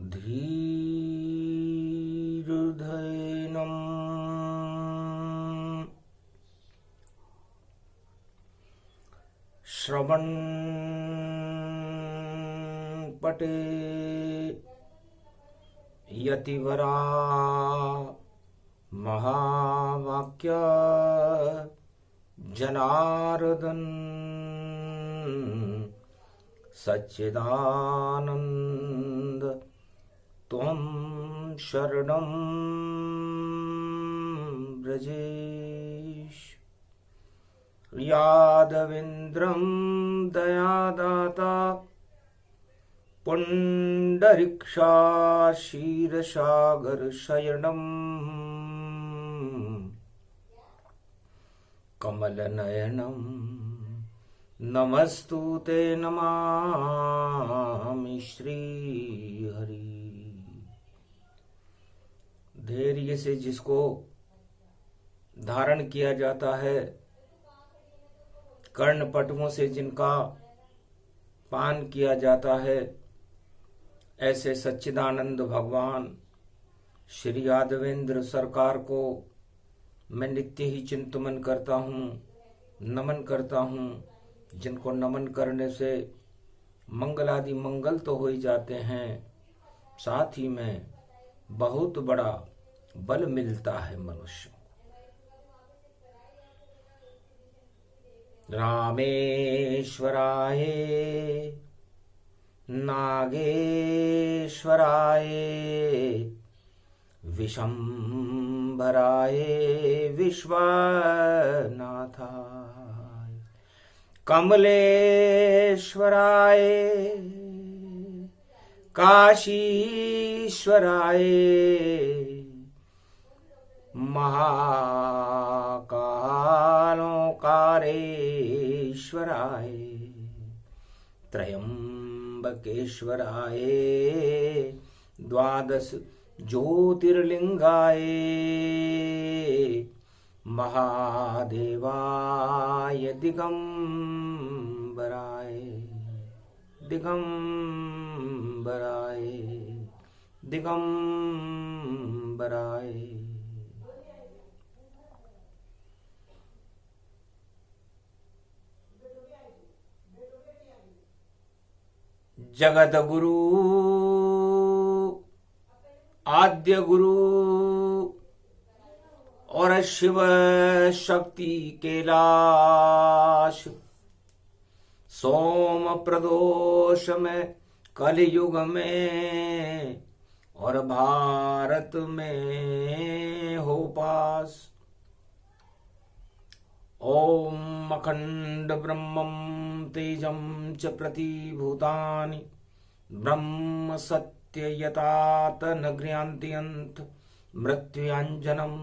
धीर्धैनं श्रवणपटे यतिवरा महावाक्य जनार्दन सच्चिदानंद त्वं शरणं व्रजेश। यादवेन्द्रं दयादाता पुंडरीक्षा क्षीरसागर शयनं कमलनयनं नमस्तुते नमामि श्रीहरि। धैर्य से जिसको धारण किया जाता है, कर्णपटुओं से जिनका पान किया जाता है, ऐसे सच्चिदानंद भगवान श्री यादवेंद्र सरकार को मैं नित्य ही चिंतन करता हूँ, नमन करता हूँ, जिनको नमन करने से मंगल आदि मंगल तो हो ही जाते हैं, साथ ही में बहुत बड़ा बल मिलता है मनुष्य। रामेश्वराय नागेश्वराय विशंभराय विश्वनाथाय कमलेश्वराय काशीश्वराय महाकालोकारेश्वराय त्रयंबकेश्वराय द्वादश ज्योतिर्लिंगाय महादेवाय दिगंबराय दिगंबराय दिगंबराय। जगत गुरु आद्य गुरु और शिव शक्ति कैलाश सोम प्रदोष में कलयुग में और भारत में हो पास। ओम अखंड ब्रह्मं तेजं च प्रतिभूतानि ब्रह्म सत्य यतात न गृह्णान्ति मृत्युञ्जनं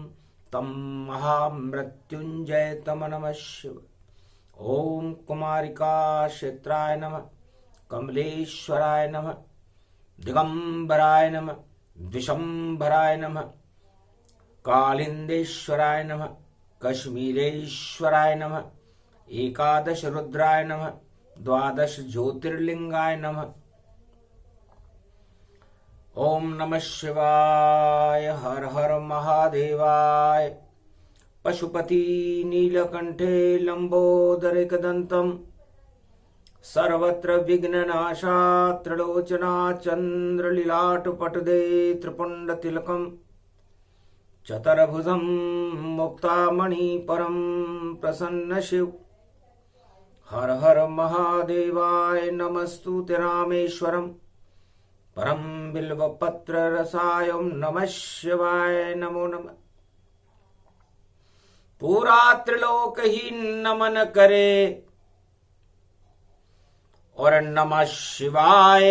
तं महामृत्युंजय तम नमः शिव। ओम कुमारिका क्षेत्राय नमः, कमलेश्वराय नमः, दिगंबराय नमः, विशंभराय नमः, कालिंदेश्वराय नमः, कश्मीरेश्वराय नमः, एकादश रुद्राय नमः, द्वादश ज्योतिर्लिंगाय नमः। ओम नमः शिवाय, हर हर महादेवाय। पशुपति नीलकंठे लंबोदरेकदंतम सर्वत्र विघ्ननाशा त्रिलोचना चंद्रलीलाटपटदे त्रिपुंडतिलकम चतुर्भुजं मुक्तामणि परम प्रसन्न शिव। हर हर महादेवाय नमस्तुते रामेश्वरम परम बिल्वपत्र रसायम नमः शिवाय नमो नमः। पूरा त्रिलोक ही नमन करे और नमः शिवाय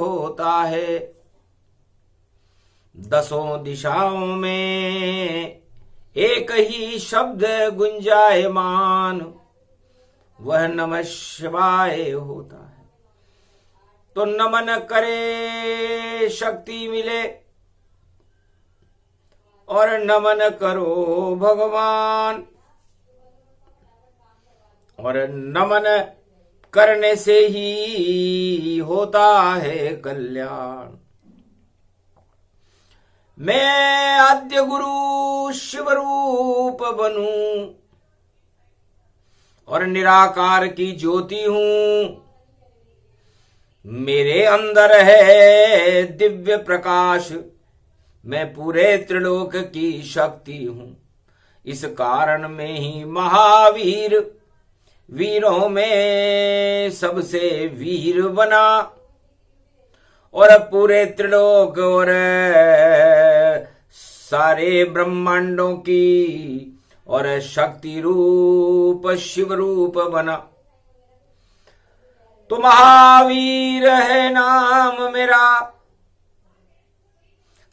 होता है। दसों दिशाओं में एक ही शब्द गुंजायमान, वह नमः शिवाय होता है। तो नमन करे शक्ति मिले और नमन करो भगवान, और नमन करने से ही होता है कल्याण। मैं आद्य गुरु शिव रूप बनूं और निराकार की ज्योति हूं। मेरे अंदर है दिव्य प्रकाश, मैं पूरे त्रिलोक की शक्ति हूं। इस कारण में ही महावीर वीरों में सबसे वीर बना और पूरे त्रिलोक और सारे ब्रह्मांडों की और शक्ति रूप शिव रूप बना। तो महावीर है नाम मेरा,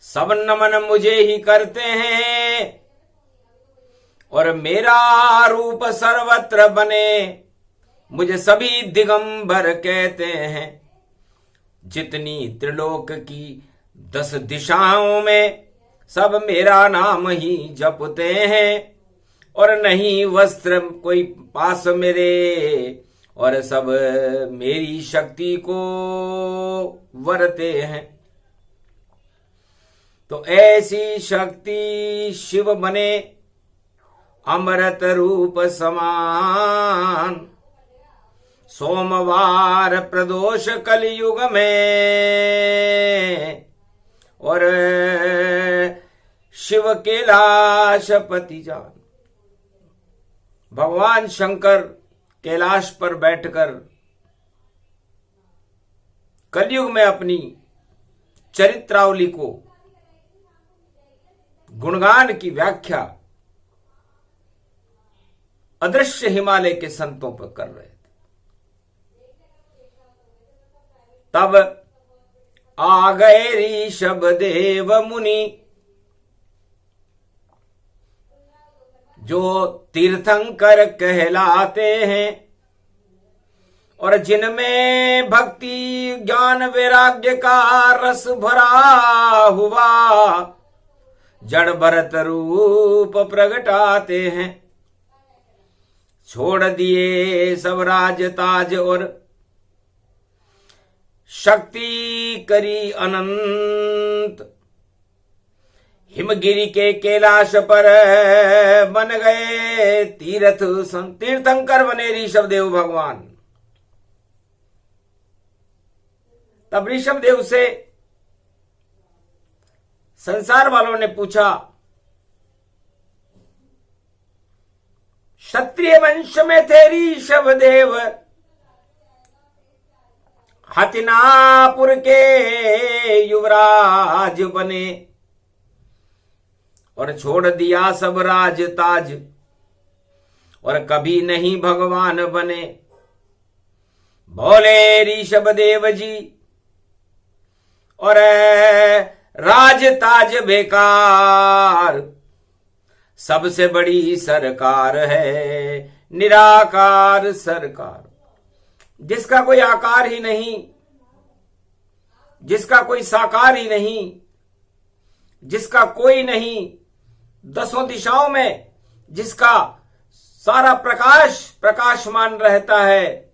सब नमन मुझे ही करते हैं और मेरा रूप सर्वत्र बने मुझे सभी दिगंबर कहते हैं। जितनी त्रिलोक की 10 दिशाओं में सब मेरा नाम ही जपते हैं और नहीं वस्त्र कोई पास मेरे और सब मेरी शक्ति को वरते हैं। तो ऐसी शक्ति शिव बने अमृत रूप समान। सोमवार प्रदोष कलयुग में और शिव कैलाशपति जान। भगवान शंकर कैलाश पर बैठकर कलयुग में अपनी चरित्रावली को गुणगान की व्याख्या अदृश्य हिमालय के संतों पर कर रहे थे। तब आ गए ऋषभ देव मुनि जो तीर्थंकर कहलाते हैं और जिनमें भक्ति ज्ञान वैराग्य का रस भरा हुआ जड़ भरत रूप प्रगटाते हैं। छोड़ दिए सब राज ताज और शक्ति करी अनंत। हिमगिरी के कैलाश पर बन गए तीर्थंकर बने ऋषभ देव भगवान। तब ऋषभ देव से संसार वालों ने पूछा, क्षत्रिय वंश में थे ऋषभ देव, हतिनापुर के युवराज बने और छोड़ दिया सब राज ताज और कभी नहीं भगवान बने। बोले ऋषभ देव जी और राज ताज बेकार, सबसे बड़ी सरकार है निराकार सरकार, जिसका कोई आकार ही नहीं, जिसका कोई साकार ही नहीं, जिसका कोई नहीं, 10 दिशाओं में जिसका सारा प्रकाश प्रकाशमान रहता है।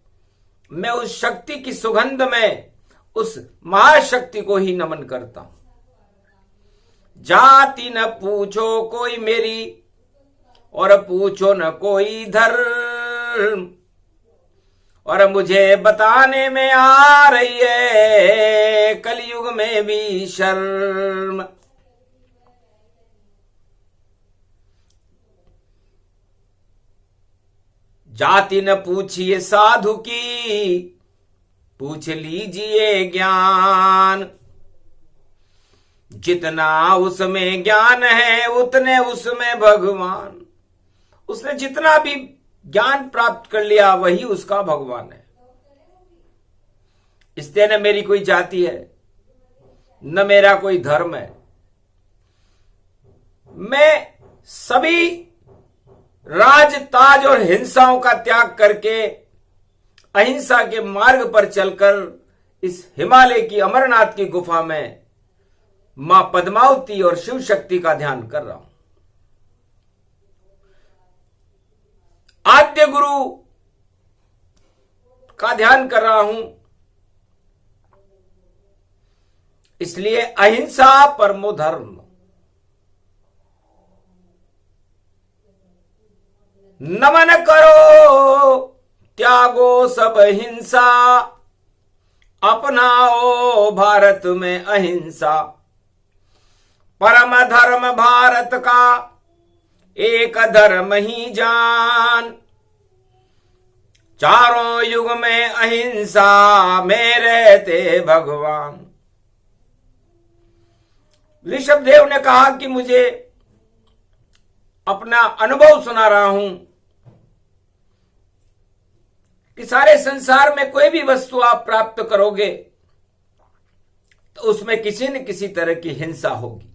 मैं उस शक्ति की सुगंध में उस महाशक्ति को ही नमन करता हूं। जाति न पूछो कोई मेरी और पूछो न कोई धर्म, और मुझे बताने में आ रही है कलयुग में भी शर्म। जाति न पूछिए साधु की, पूछ लीजिए ज्ञान। जितना उसमें ज्ञान है उतने उसमें भगवान। उसने जितना भी ज्ञान प्राप्त कर लिया वही उसका भगवान है। इसलिए न मेरी कोई जाति है न मेरा कोई धर्म है। मैं सभी राज ताज और हिंसाओं का त्याग करके अहिंसा के मार्ग पर चलकर इस हिमालय की अमरनाथ की गुफा में मां पद्मावती और शिव शक्ति का ध्यान कर रहा हूं। आद्य गुरु का ध्यान कर रहा हूं, इसलिए अहिंसा परमो धर्म। नमन करो त्यागो सब हिंसा, अपनाओ भारत में अहिंसा। परम धर्म भारत का एक धर्म ही जान, चारों युग में अहिंसा में रहते भगवान। ऋषभदेव ने कहा कि मुझे अपना अनुभव सुना रहा हूं कि सारे संसार में कोई भी वस्तु आप प्राप्त करोगे तो उसमें किसी न किसी तरह की हिंसा होगी।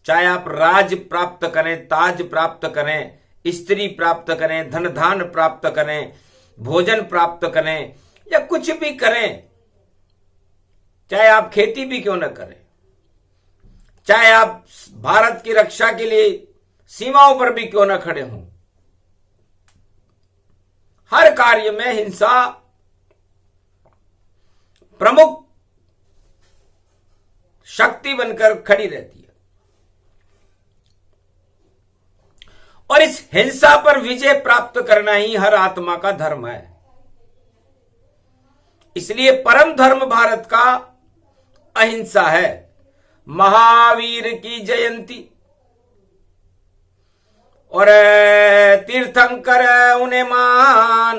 चाहे आप राज प्राप्त करें, ताज प्राप्त करें, स्त्री प्राप्त करें, धन धान प्राप्त करें, भोजन प्राप्त करें या कुछ भी करें, चाहे आप खेती भी क्यों न करें, चाहे आप भारत की रक्षा के लिए सीमाओं पर भी क्यों न खड़े हों, हर कार्य में हिंसा प्रमुख शक्ति बनकर खड़ी रहती है। और इस हिंसा पर विजय प्राप्त करना ही हर आत्मा का धर्म है। इसलिए परम धर्म भारत का अहिंसा है। महावीर की जयंती और तीर्थंकर उन्हें मान,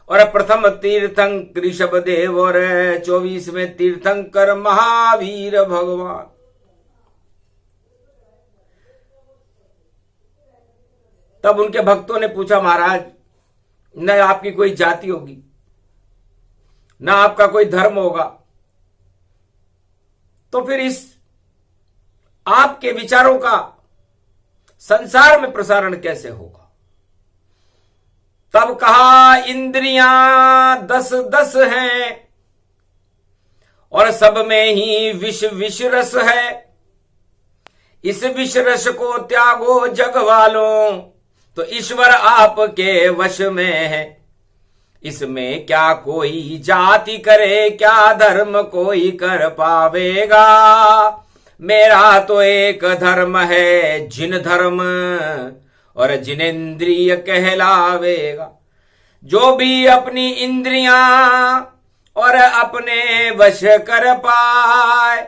और प्रथम तीर्थंकर ऋषभदेव और 24वें तीर्थंकर महावीर भगवान। तब उनके भक्तों ने पूछा, महाराज न आपकी कोई जाति होगी, न आपका कोई धर्म होगा, तो फिर इस आपके विचारों का संसार में प्रसारण कैसे होगा? तब कहा, इंद्रियां 10-10 हैं और सब में ही विष विष रस है। इस विष रस को त्यागो जग वालों, तो ईश्वर आपके वश में है। इसमें क्या कोई जाति करे, क्या धर्म कोई कर पावेगा। मेरा तो एक धर्म है जिन धर्म, और जिनेंद्रिय कहलावेगा। जो भी अपनी इंद्रियां और अपने वश कर पाए,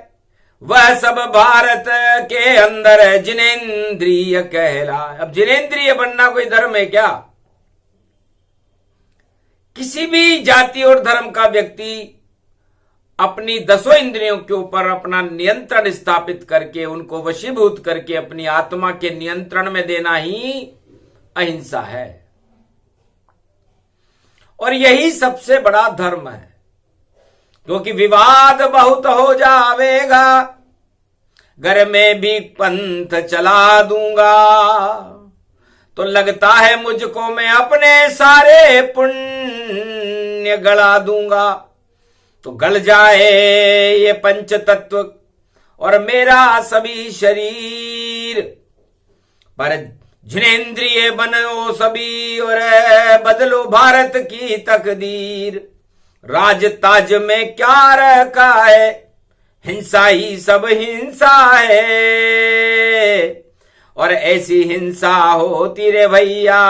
वह सब भारत के अंदर जिनेंद्रिय कहलाए। अब जिनेंद्रिय बनना कोई धर्म है क्या? किसी भी जाति और धर्म का व्यक्ति अपनी 10 इंद्रियों के ऊपर अपना नियंत्रण स्थापित करके, उनको वशीभूत करके अपनी आत्मा के नियंत्रण में देना ही अहिंसा है। और यही सबसे बड़ा धर्म है, क्योंकि विवाद बहुत हो जावेगा, घर में भी पंथ चला दूंगा, तो लगता है मुझको मैं अपने सारे पुण्य गला दूंगा। तो गल जाए ये पंच तत्व और मेरा सभी शरीर, पर जिनेंद्रिय बनो सभी और बदलो भारत की तकदीर। राज ताज में क्या रखा है, हिंसा ही सब हिंसा है। और ऐसी हिंसा होती रे भैया,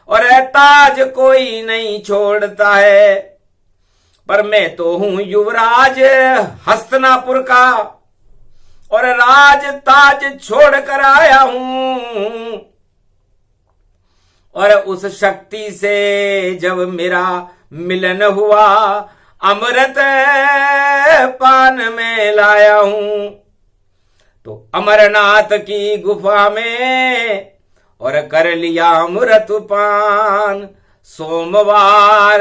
और ताज कोई नहीं छोड़ता है। पर मैं तो हूं युवराज हस्तिनापुर का, और राज ताज छोड़ कर आया हूं। और उस शक्ति से जब मेरा मिलन हुआ, अमृत पान में लाया हूं। तो अमरनाथ की गुफा में और कर लिया अमृत पान। सोमवार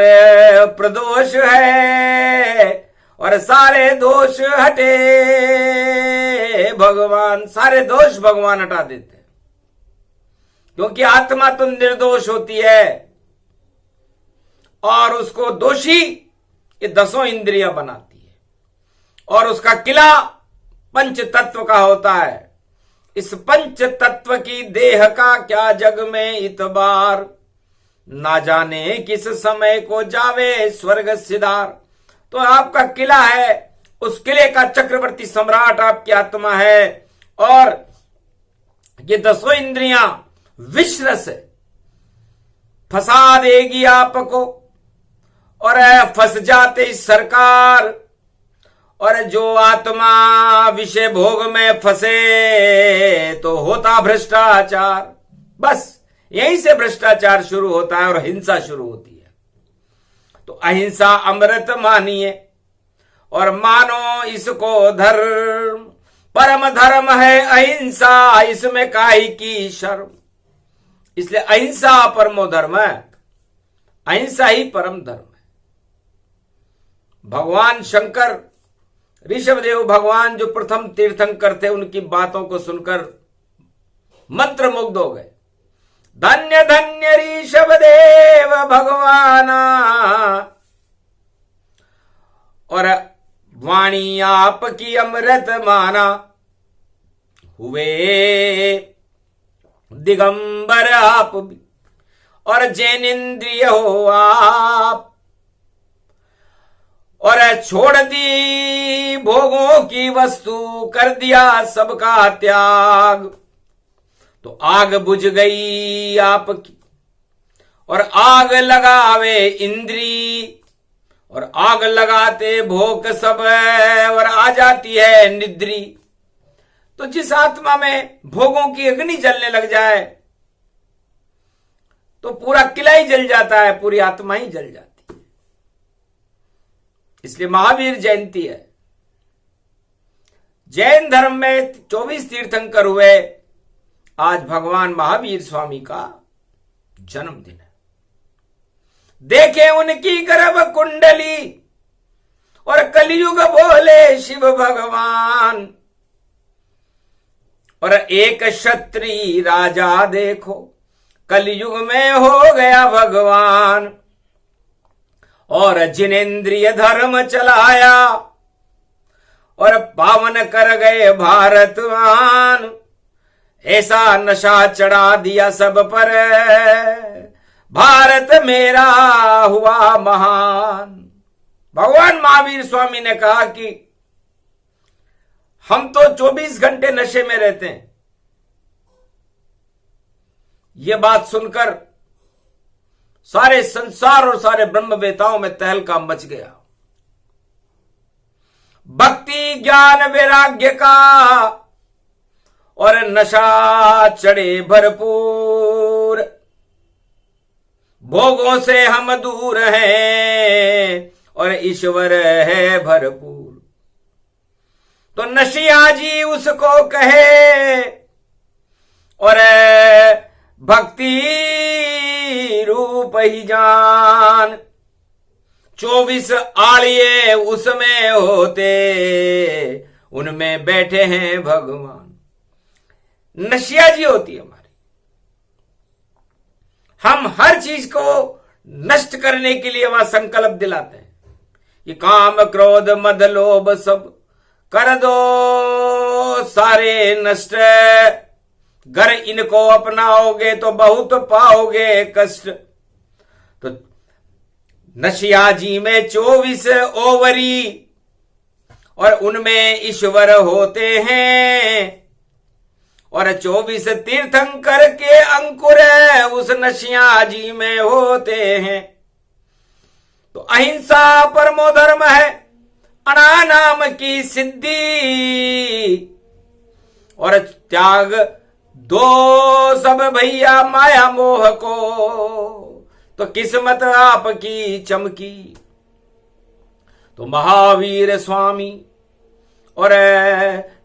प्रदोष है और सारे दोष हटे भगवान, सारे दोष भगवान हटा देते हैं, क्योंकि आत्मा तो निर्दोष होती है और उसको दोषी ये 10 इंद्रियां बनाती है। और उसका किला पंच तत्व का होता है। इस पंच तत्व की देह का क्या जग में इतबार, ना जाने किस समय को जावे स्वर्ग सिधार। तो आपका किला है, उस किले का चक्रवर्ती सम्राट आपकी आत्मा है, और ये 10 इंद्रियां विश्रस फंसा देगी आपको, और फंस जाते सरकार। और जो आत्मा विषय भोग में फंसे तो होता भ्रष्टाचार। बस यहीं से भ्रष्टाचार शुरू होता है और हिंसा शुरू होती है। तो अहिंसा अमृत मानिए और मानो इसको धर्म, परम धर्म है अहिंसा, इसमें काहे की शर्म। इसलिए अहिंसा परमो धर्म है, अहिंसा ही परम धर्म है। भगवान शंकर, ऋषभदेव भगवान जो प्रथम तीर्थंकर थे, उनकी बातों को सुनकर मंत्रमुग्ध हो गए। धन्य धन्य ऋषभदेव भगवाना, और वाणी आपकी अमृत माना। हुए दिगंबर आप भी और जैनेन्द्रिय हो आप, और छोड़ दी भोगों की वस्तु, कर दिया सबका त्याग। तो आग बुझ गई आपकी और आग लगावे इंद्री, और आग लगाते भोग सब और आ जाती है निद्री। तो जिस आत्मा में भोगों की अग्नि जलने लग जाए तो पूरा किला ही जल जाता है, पूरी आत्मा ही जल जाती है। इसलिए महावीर जयंती है। जैन धर्म में 24 तीर्थंकर हुए। आज भगवान महावीर स्वामी का जन्मदिन है। देखे उनकी गर्भ कुंडली और कलयुग बोले शिव भगवान, और एक क्षत्रिय राजा देखो कलयुग में हो गया भगवान। और जिनेन्द्रिय धर्म चलाया और पावन कर गए भारतवान। ऐसा नशा चढ़ा दिया सब पर, भारत मेरा हुआ महान। भगवान महावीर स्वामी ने कहा कि हम तो 24 घंटे नशे में रहते हैं। यह बात सुनकर सारे संसार और सारे ब्रह्मवेताओं में तहलका मच गया। भक्ति ज्ञान वैराग्य का और नशा चढ़े भरपूर, भोगों से हम दूर हैं और ईश्वर है भरपूर। तो नशिया जी उसको कहे और भक्ति रूप ही जान। 24 आलिये उसमें होते, उनमें बैठे हैं भगवान। नशिया जी होती है हमारी। हम हर चीज को नष्ट करने के लिए वहां संकल्प दिलाते हैं। ये काम क्रोध मद लोभ सब कर दो सारे नष्ट, घर इनको अपनाओगे तो बहुत पाओगे कष्ट। तो नशिया जी में 24 ओवरी और उनमें ईश्वर होते हैं, और 24 तीर्थंकर के अंकुर उस नशिया जी में होते हैं। तो अहिंसा परमो धर्म है, अनानाम की सिद्धि, और त्याग दो सब भैया माया मोह को, तो किस्मत आपकी चमकी। तो महावीर स्वामी और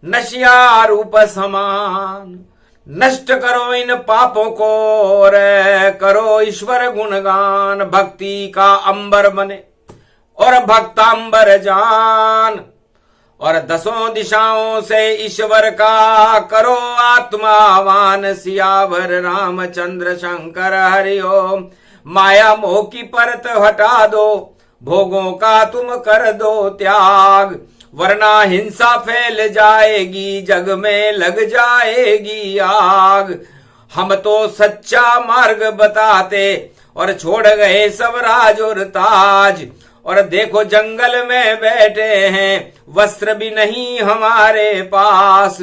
नशिया रूप समान, नष्ट करो इन पापों को और करो ईश्वर गुणगान। भक्ति का अंबर बने और भक्तांबर जान, और 10 दिशाओं से ईश्वर का करो आत्मावान। सियावर रामचंद्र शंकर हरि ओम। माया मोह की परत हटा दो, भोगों का तुम कर दो त्याग, वरना हिंसा फैल जाएगी, जग में लग जाएगी आग। हम तो सच्चा मार्ग बताते, और छोड़ गए सब राज और ताज। और देखो जंगल में बैठे हैं, वस्त्र भी नहीं हमारे पास।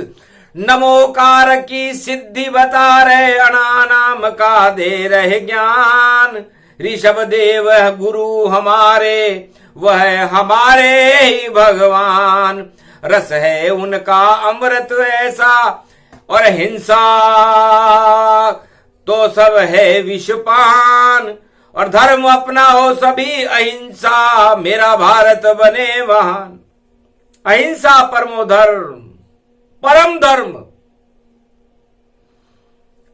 नमोकार की सिद्धि बता रहे, अणानाम का दे रहे ज्ञान। ऋषभ देव गुरु हमारे, वह हमारे ही भगवान। रस है उनका अमृत ऐसा, और हिंसा तो सब है विषपान। और धर्म अपना हो सभी अहिंसा, मेरा भारत बने महान। अहिंसा परमो धर्म, परम धर्म।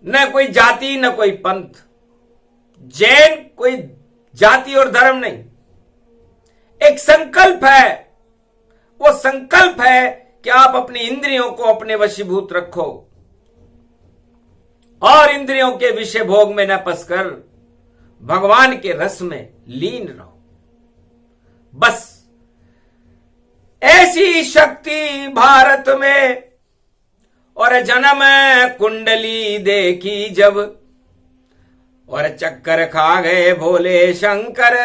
न कोई जाति न कोई पंथ। जैन कोई जाति और धर्म नहीं, एक संकल्प है। वो संकल्प है कि आप अपनी इंद्रियों को अपने वशीभूत रखो और इंद्रियों के विषय भोग में न फंसकर भगवान के रस में लीन रहो। बस ऐसी शक्ति भारत में। और जन्म कुंडली देखी जब, और चक्कर खा गए भोले शंकर।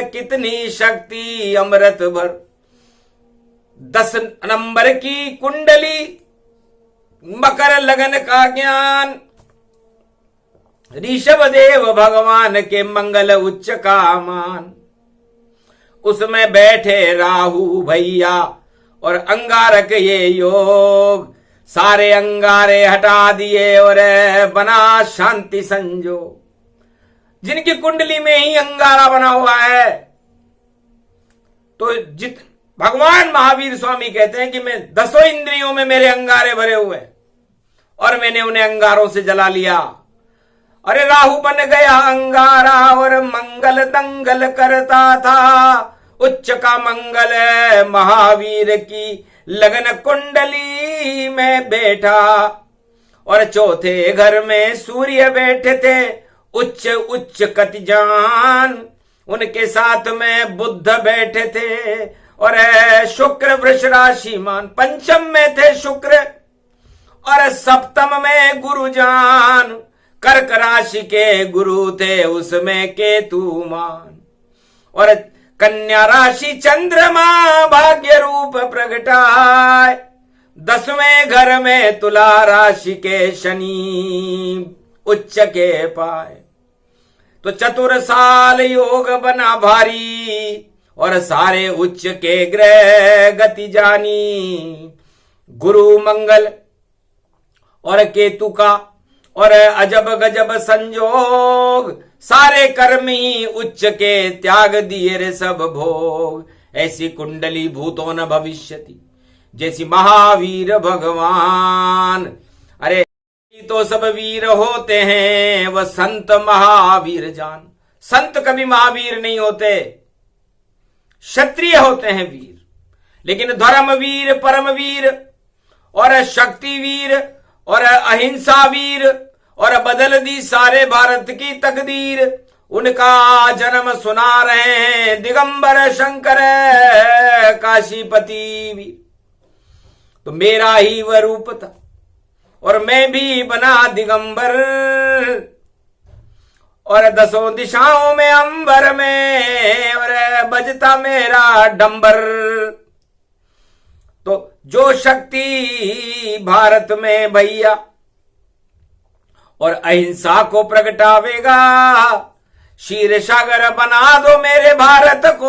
कितनी शक्ति अमृत भर। 10 नंबर की कुंडली, मकर लगन का ज्ञान। ऋषभ देव भगवान के मंगल उच्च का मान। उसमें बैठे राहु भैया और अंगारक ये योग। सारे अंगारे हटा दिए और बना शांति संजोग। जिनकी कुंडली में ही अंगारा बना हुआ है, तो भगवान महावीर स्वामी कहते हैं कि मैं 10 इंद्रियों में मेरे अंगारे भरे हुए और मैंने उन्हें अंगारों से जला लिया। अरे राहु बन गया अंगारा और मंगल दंगल करता था। उच्च का मंगल महावीर की लगन कुंडली में बैठा। और चौथे घर में सूर्य बैठे थे, उच्च उच्च कतिजान। उनके साथ में बुध बैठे थे और शुक्र वृष राशि मान। पंचम में थे शुक्र और सप्तम में गुरुजान। कर्क राशि के गुरु थे उसमें केतुमान। और कन्या राशि चंद्रमा भाग्य रूप प्रगटाए। 10वें घर में तुला राशि के शनि उच्च के पाए। तो चतुर साल योग बना भारी और सारे उच्च के ग्रह गति जानी। गुरु मंगल और केतु का और अजब गजब संजोग। सारे कर्म ही उच्च के त्याग दिए रे सब भोग। ऐसी कुंडली भूतो न भविष्यति, जैसी महावीर भगवान। अरे तो सब वीर होते हैं, वह संत महावीर जान। संत कभी महावीर नहीं होते, क्षत्रिय होते हैं वीर। लेकिन धर्मवीर, परमवीर और शक्तिवीर और अहिंसा वीर और बदल दी सारे भारत की तकदीर। उनका जन्म सुना रहे हैं दिगंबर शंकर काशीपति भी। तो मेरा ही वह रूप था और मैं भी बना दिगंबर। और 10 दिशाओं में अंबर में और बजता मेरा डंबर। तो जो शक्ति भारत में भैया और अहिंसा को प्रगटावेगा, क्षीर सागर बना दो मेरे भारत को।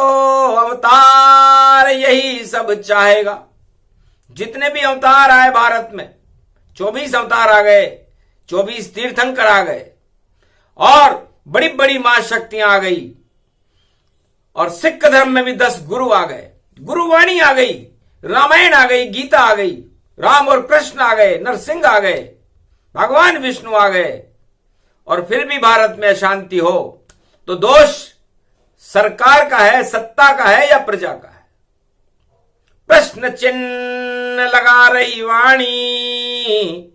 अवतार यही सब चाहेगा। जितने भी अवतार आए भारत में, 24 अवतार आ गए, 24 तीर्थंकर आ गए और बड़ी बड़ी मां शक्तियां आ गई। और सिख धर्म में भी 10 गुरु आ गए, गुरुवाणी आ गई, रामायण आ गई, गीता आ गई, राम और कृष्ण आ गए, नरसिंह आ गए, भगवान विष्णु आ गए। और फिर भी भारत में अशांति हो तो दोष सरकार का है, सत्ता का है या प्रजा का है? प्रश्न चिन्ह लगा रही वाणी।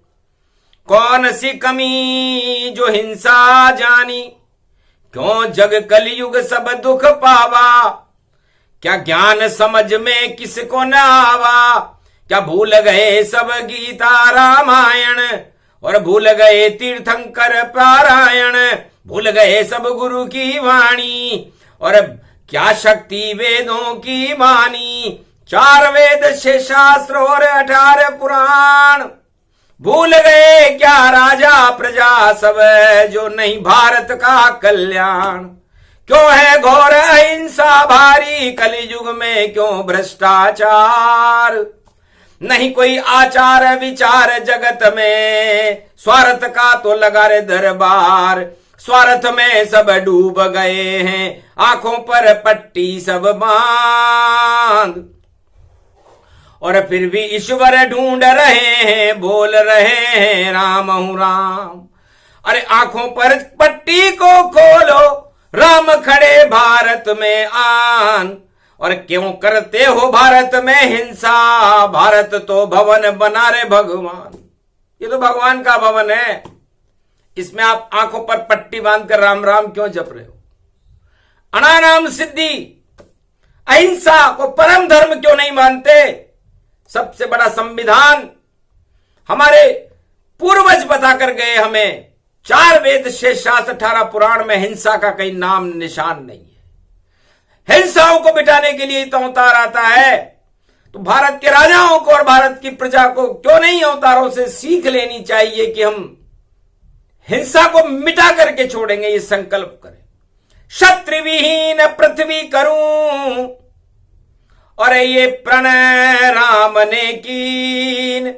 कौन सी कमी जो हिंसा जानी? क्यों जग कलयुग सब दुख पावा? क्या ज्ञान समझ में किसको न आवा? क्या भूल गए सब गीता रामायण और भूल गए तीर्थंकर पारायण? भूल गए सब गुरु की वाणी, और क्या शक्ति वेदों की वाणी। 4 वेद 6 शास्त्र और 18 पुराण, भूल गए क्या राजा प्रजा सब, जो नहीं भारत का कल्याण। क्यों है घोर अहिंसा भारी, कलियुग में क्यों भ्रष्टाचार। नहीं कोई आचार विचार जगत में, स्वार्थ का तो लगा रे दरबार। स्वार्थ में सब डूब गए हैं, आंखों पर पट्टी सब बांध। और फिर भी ईश्वर ढूंढ रहे हैं, बोल रहे हैं राम हूं राम। अरे आंखों पर पट्टी को खोलो, राम खड़े भारत में आन। और क्यों करते हो भारत में हिंसा, भारत तो भवन बना रे भगवान। ये तो भगवान का भवन है, इसमें आप आंखों पर पट्टी बांधकर राम राम क्यों जप रहे हो। अनानाम सिद्धि, अहिंसा को परम धर्म क्यों नहीं मानते। सबसे बड़ा संविधान हमारे पूर्वज बताकर गए हमें, 4 वेद 6 शास्त्र 18 पुराण में हिंसा का कहीं नाम निशान नहीं है। हिंसाओं को मिटाने के लिए तो अवतार आता है, तो भारत के राजाओं को और भारत की प्रजा को क्यों नहीं अवतारों से सीख लेनी चाहिए कि हम हिंसा को मिटा करके छोड़ेंगे। ये संकल्प करें। क्षत्रि विहीन पृथ्वी करूं, और ये प्रणय राम ने कीन।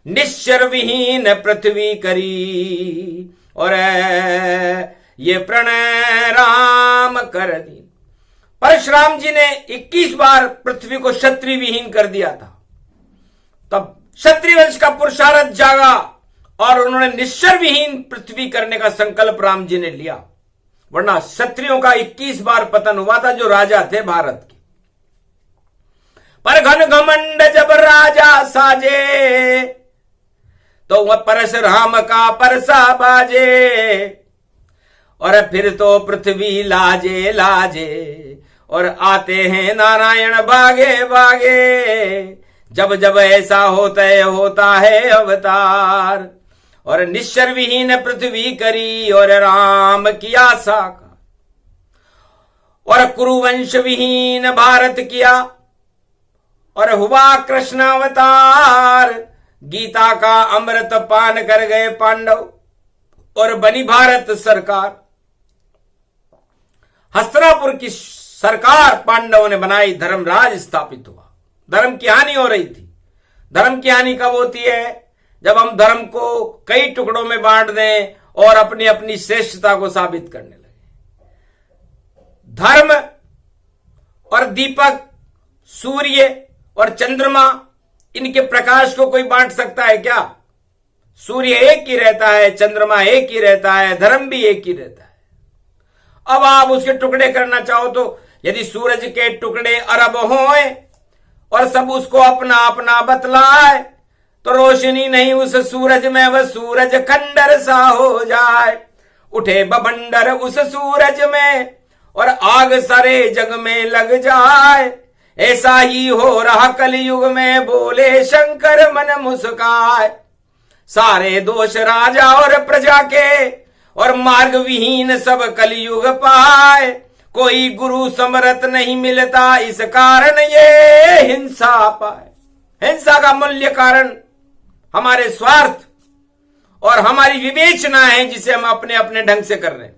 निश्चर विहीन पृथ्वी करी, और ये प्रणय राम कर दी। परशुराम जी ने 21 बार पृथ्वी को क्षत्रिय विहीन कर दिया था, तब क्षत्रिय वंश का पुरुषार्थ जागा और उन्होंने निश्चर विहीन पृथ्वी करने का संकल्प राम जी ने लिया। वरना क्षत्रियों का 21 बार पतन हुआ था, जो राजा थे भारत के। पर घन घमंड जब राजा साजे, तो वह परशुराम का परसा बाजे। और फिर तो पृथ्वी लाजे लाजे, और आते हैं नारायण बागे बागे। जब जब ऐसा होता है अवतार, और निश्चर विहीन पृथ्वी करी, और राम किया साकार। और कुरुवंश विहीन भारत किया, और हुआ कृष्ण अवतार। गीता का अमृत पान कर गए पांडव, और बनी भारत सरकार। हस्तिनापुर की सरकार पांडवों ने बनाई, धर्मराज स्थापित हुआ। धर्म की हानि हो रही थी। धर्म की हानि कब होती है? जब हम धर्म को कई टुकड़ों में बांट दें और अपनी अपनी श्रेष्ठता को साबित करने लगे। धर्म और दीपक, सूर्य और चंद्रमा, इनके प्रकाश को कोई बांट सकता है क्या? सूर्य एक ही रहता है, चंद्रमा एक ही रहता है, धर्म भी एक ही रहता है। अब आप उसके टुकड़े करना चाहो तो, यदि सूरज के टुकड़े अरब होए और सब उसको अपना अपना बतलाए, तो रोशनी नहीं उस सूरज में, वह सूरज खंडर सा हो जाए। उठे बबंडर उस सूरज में, और आग सारे जग में लग जाए। ऐसा ही हो रहा कलयुग में, बोले शंकर मन मुस्काए। सारे दोष राजा और प्रजा के, और मार्ग विहीन सब कलयुग पाए। कोई गुरु समरथ नहीं मिलता, इस कारण ये हिंसा पाए। हिंसा का मूल्य कारण हमारे स्वार्थ और हमारी विवेचना है, जिसे हम अपने अपने ढंग से कर रहे हैं।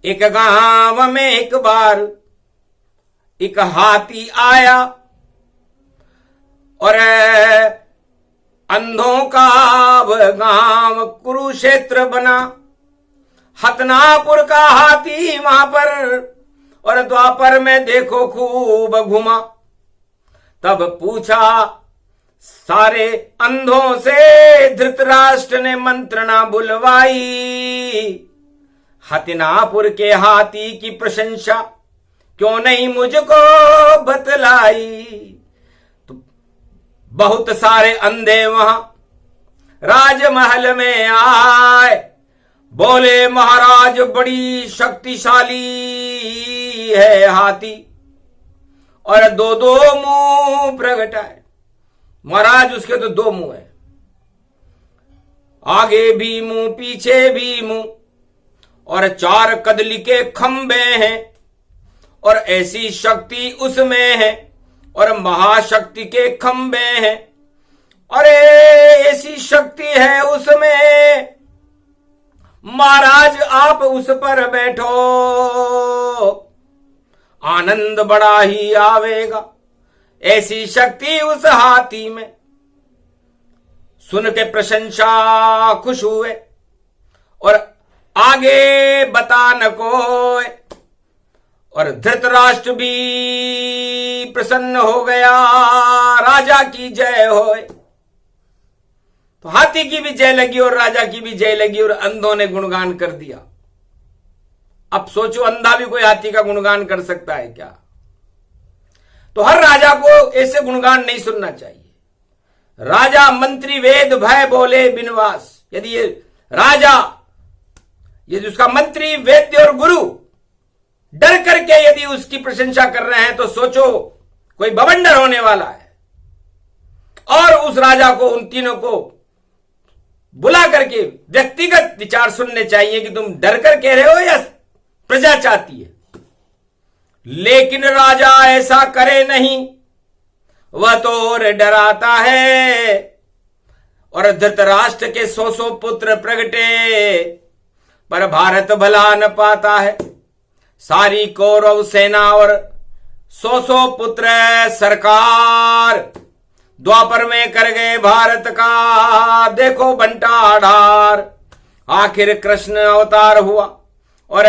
एक गांव में एक बार एक हाथी आया, और अंधों का वह गांव कुरुक्षेत्र बना। हतनापुर का हाथी वहां पर, और द्वापर में देखो खूब घुमा। तब पूछा सारे अंधों से, धृतराष्ट्र ने मंत्रणा बुलवाई। हतिनापुर के हाथी की प्रशंसा क्यों नहीं मुझको बतलाई। तो बहुत सारे अंधे वहां राजमहल में आए, बोले महाराज बड़ी शक्तिशाली है हाथी, और 2-2 मुंह प्रगटाए। महाराज उसके तो 2 मुंह है। आगे भी मुंह पीछे भी मुंह, और 4 कदली के खंबे हैं, और ऐसी शक्ति उसमें है, और महाशक्ति के खंबे हैं। अरे ऐसी शक्ति है उसमें, महाराज आप उस पर बैठो, आनंद बड़ा ही आवेगा। ऐसी शक्ति उस हाथी में। सुन के प्रशंसा खुश हुए, और आगे बता न कोई, और धृतराष्ट्र भी प्रसन्न हो गया, राजा की जय होए। तो हाथी की भी जय लगी और राजा की भी जय लगी, और अंधों ने गुणगान कर दिया। अब सोचो, अंधा भी कोई हाथी का गुणगान कर सकता है क्या? तो हर राजा को ऐसे गुणगान नहीं सुनना चाहिए। राजा मंत्री वेद भय बोले बिनवास। यदि ये राजा, यदि उसका मंत्री वेद्य और गुरु डर करके यदि उसकी प्रशंसा कर रहे हैं, तो सोचो कोई बवंडर होने वाला है। और उस राजा को, उन तीनों को बुला करके व्यक्तिगत विचार सुनने चाहिए कि तुम डर कर कह रहे हो या प्रजा चाहती है। लेकिन राजा ऐसा करे नहीं, वह तो और डराता है। और धृतराष्ट्र के 100 पुत्र प्रगटे, पर भारत भला न पाता है। सारी कौरव सेना और 100 पुत्र सरकार, द्वापर में कर गए भारत का देखो बंटाढार। आखिर कृष्ण अवतार हुआ और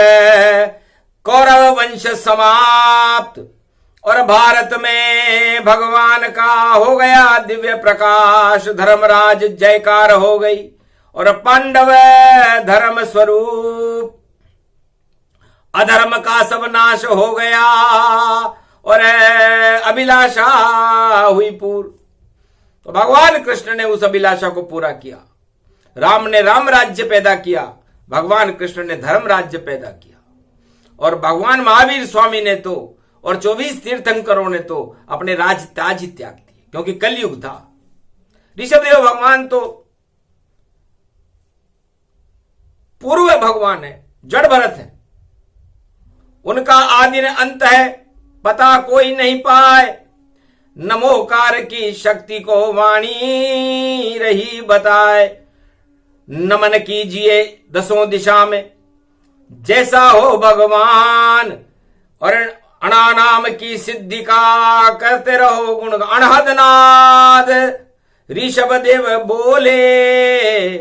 कौरव वंश समाप्त, और भारत में भगवान का हो गया दिव्य प्रकाश। धर्मराज जयकार हो गई, और पांडव धर्म स्वरूप। अधर्म का सब नाश हो गया, और अभिलाषा हुई पूर्ण। तो भगवान कृष्ण ने उस अभिलाषा को पूरा किया। राम ने राम राज्य पैदा किया, भगवान कृष्ण ने धर्म राज्य पैदा किया। और भगवान महावीर स्वामी ने तो, और 24 तीर्थंकरों ने तो अपने राज ताज ही त्याग दिए, क्योंकि कलयुग था। ऋषभदेव भगवान तो पूर्व भगवान है, जड़ भरत है। उनका आदि न अंत है, पता कोई नहीं पाए। नमोकार की शक्ति को वाणी रही बताए। नमन कीजिए 10 दिशा में, जैसा हो भगवान। और अणानाम की सिद्धि का करते रहो गुण। अनहद नाद ऋषभ देव बोले,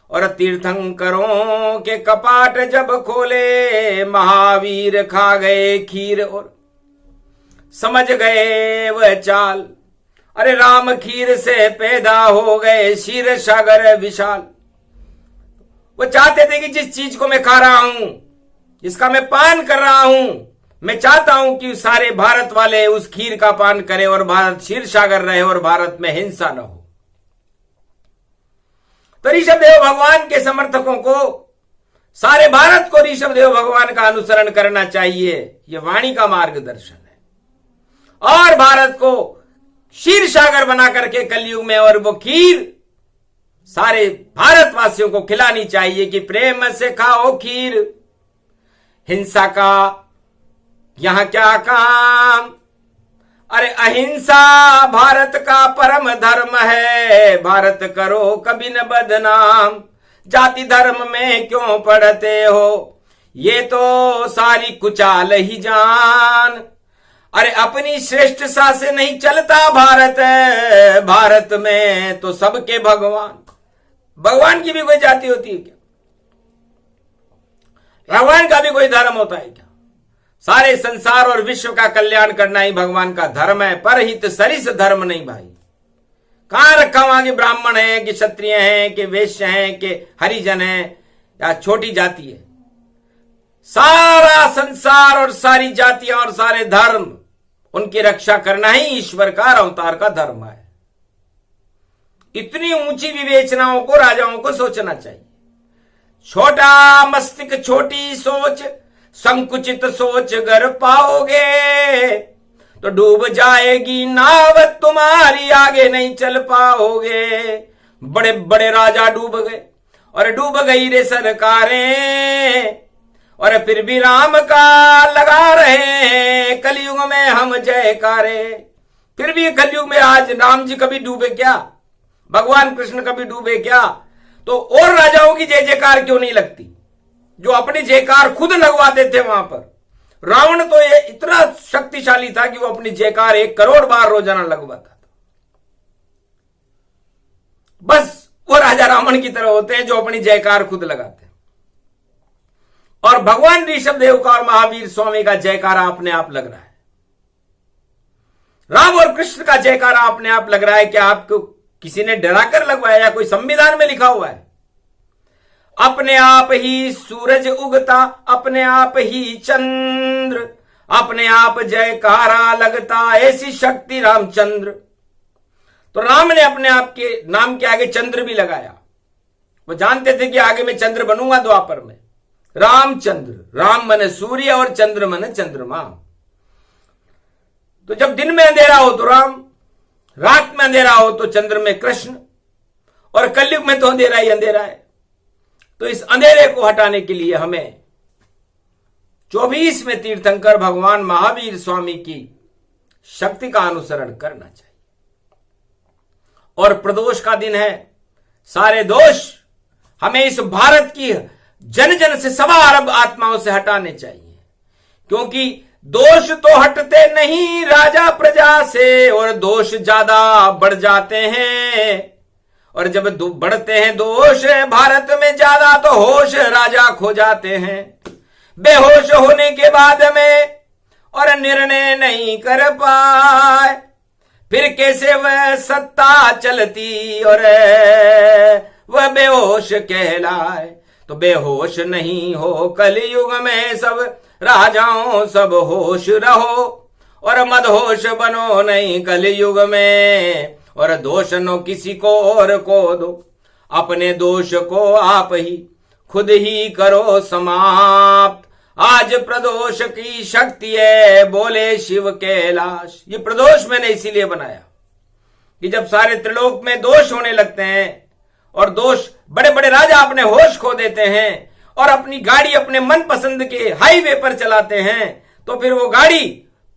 और तीर्थंकरों के कपाट जब खोले। महावीर खा गए खीर और समझ गए वह चाल। अरे राम खीर से पैदा हो गए क्षीर सागर विशाल। वो चाहते थे कि जिस चीज को मैं खा रहा हूं, जिसका मैं पान कर रहा हूं, मैं चाहता हूं कि सारे भारत वाले उस खीर का पान करें, और भारत क्षीर सागर रहे, और भारत में हिंसा न हो। तो ऋषभदेव भगवान के समर्थकों को, सारे भारत को ऋषभदेव भगवान का अनुसरण करना चाहिए। यह वाणी का मार्गदर्शन है। और भारत को क्षीर सागर बना करके कलयुग में, और वो खीर सारे भारतवासियों को खिलानी चाहिए कि प्रेम से खाओ खीर। हिंसा का यहां क्या काम? अरे अहिंसा भारत का परम धर्म है। भारत करो कभी न बदनाम। जाति धर्म में क्यों पढ़ते हो, ये तो सारी कुचाल ही जान। अरे अपनी श्रेष्ठता से नहीं चलता भारत। भारत में तो सबके भगवान। भगवान की भी कोई जाति होती है क्या? भगवान का भी कोई धर्म होता है क्या? सारे संसार और विश्व का कल्याण करना ही भगवान का धर्म है, परहित सरिस धर्म नहीं भाई। कहां रखा हुआ कि ब्राह्मण है कि क्षत्रिय हैं कि वैश्य हैं कि हरिजन है या छोटी जाति है। सारा संसार और सारी जातियां और सारे धर्म, उनकी रक्षा करना ही ईश्वर का अवतार का धर्म है। इतनी ऊंची विवेचनाओं को राजाओं को सोचना चाहिए। छोटा मस्तिष्क, छोटी सोच, संकुचित सोच अगर पाओगे तो डूब जाएगी नाव तुम्हारी, आगे नहीं चल पाओगे। बड़े बड़े राजा डूब गए, और डूब गई रे सरकारें, और फिर भी राम का लगा रहे कलयुग में हम जयकारे। फिर भी कलयुग में आज राम जी कभी डूबे क्या, भगवान कृष्ण कभी डूबे क्या? तो और राजाओं की जय जयकार क्यों नहीं लगती, जो अपनी जयकार खुद लगवाते थे वहां पर? रावण तो ये इतना शक्तिशाली था कि वो अपनी जयकार 1 करोड़ बार रोजाना लगवाता था। बस वो राजा रावण की तरह होते हैं जो अपनी जयकार खुद लगाते हैं। और भगवान ऋषभ देव का और महावीर स्वामी का जयकारा अपने आप लग रहा है, राम और कृष्ण का जयकारा अपने आप लग रहा है। क्या आपको किसी ने डराकर लगवाया या कोई संविधान में लिखा हुआ है? अपने आप ही सूरज उगता, अपने आप ही चंद्र, अपने आप जयकारा लगता, ऐसी शक्ति रामचंद्र। तो राम ने अपने आप के नाम के आगे चंद्र भी लगाया। वो जानते थे कि आगे मैं चंद्र बनूंगा द्वापर में। रामचंद्र, राम माने सूर्य और चंद्र माने चंद्रमा। तो जब दिन में अंधेरा हो तो राम, रात में अंधेरा हो तो चंद्र में कृष्ण, और कलयुग में तो अंधेरा ही अंधेरा है। तो इस अंधेरे को हटाने के लिए हमें 24वें तीर्थंकर भगवान महावीर स्वामी की शक्ति का अनुसरण करना चाहिए। और प्रदोष का दिन है, सारे दोष हमें इस भारत की जन जन से 1.25 अरब आत्माओं से हटाने चाहिए, क्योंकि दोष तो हटते नहीं राजा प्रजा से, और दोष ज्यादा बढ़ जाते हैं। और जब बढ़ते हैं दोष भारत में ज्यादा, तो होश राजा खो जाते हैं। बेहोश होने के बाद में और निर्णय नहीं कर पाए, फिर कैसे वह सत्ता चलती और वह बेहोश कहलाए। तो बेहोश नहीं हो कलयुग में सब राजाओं, सब होश रहो, और मदहोश बनो नहीं कलयुग में, और दोष न किसी को और को दो, अपने दोष को आप ही खुद ही करो समाप्त। आज प्रदोष की शक्ति है, बोले शिव कैलाश। ये प्रदोष मैंने इसीलिए बनाया कि जब सारे त्रिलोक में दोष होने लगते हैं, और दोष बड़े बड़े राजा अपने होश खो देते हैं और अपनी गाड़ी अपने मनपसंद के हाईवे पर चलाते हैं, तो फिर वो गाड़ी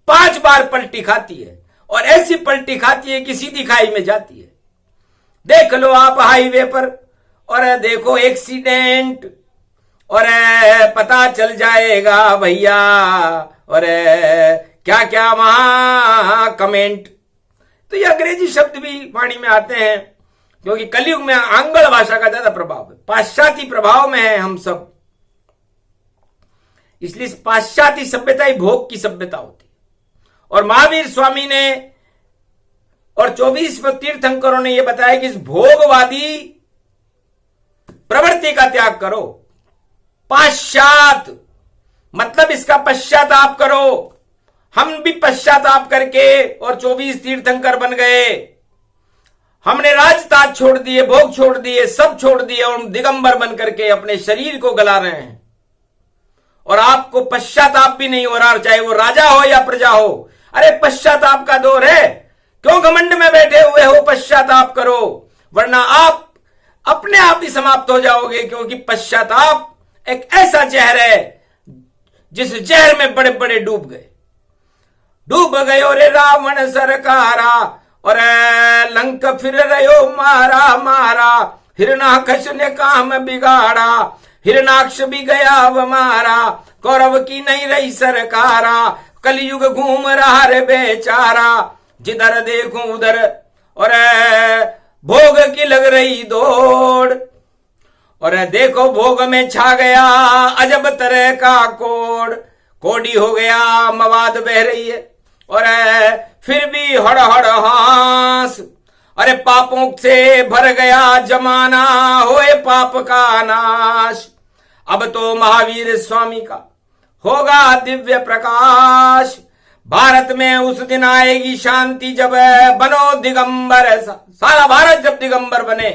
5 बार पलटी खाती है, और ऐसी पलटी खाती है कि सीधी खाई में जाती है। देख लो आप हाईवे पर, और देखो एक्सीडेंट, और पता चल जाएगा भैया, और क्या क्या वहां कमेंट। तो ये अंग्रेजी शब्द भी वाणी में आते हैं, क्योंकि कलयुग में आंग्ल भाषा का ज्यादा प्रभाव है, पाश्चात्य प्रभाव में है हम सब। इसलिए पाश्चात्य सभ्यता ही भोग की सभ्यता होती है। और महावीर स्वामी ने और 24वें तीर्थंकरों ने यह बताया कि इस भोगवादी प्रवृत्ति का त्याग करो। पाश्चात मतलब इसका पश्चाताप करो। हम भी पश्चाताप करके और 24 तीर्थंकर बन गए। हमने राजताज छोड़ दिए, भोग छोड़ दिए, सब छोड़ दिए, और दिगंबर बन करके अपने शरीर को गला रहे हैं। और आपको पश्चाताप भी नहीं हो रहा, चाहे वो राजा हो या प्रजा हो। अरे पश्चाताप का दौर है, क्यों घमंड में बैठे हुए हो? पश्चाताप करो, वरना आप अपने आप ही समाप्त हो जाओगे। क्योंकि पश्चाताप एक ऐसा जहर है जिस जहर में बड़े बड़े डूब गए रे रावण सरकारा, और लंक फिर रहो मारा मारा। हिरणाकश ने काम बिगाड़ा, हिरणाक्ष भी गया वो मारा। कौरव की नहीं रही सरकारा, कलयुग घूम रहा रे बेचारा। जिधर देखूं उधर और भोग की लग रही दौड़, और देखो भोग में छा गया अजब तरह का कोड। कोडी हो गया, मवाद बह रही है, और फिर भी हड़ हड़ हास। अरे पापों से भर गया जमाना, होए पाप का नाश। अब तो महावीर स्वामी का होगा दिव्य प्रकाश। भारत में उस दिन आएगी शांति जब बनो दिगंबर। सारा भारत जब दिगंबर बने,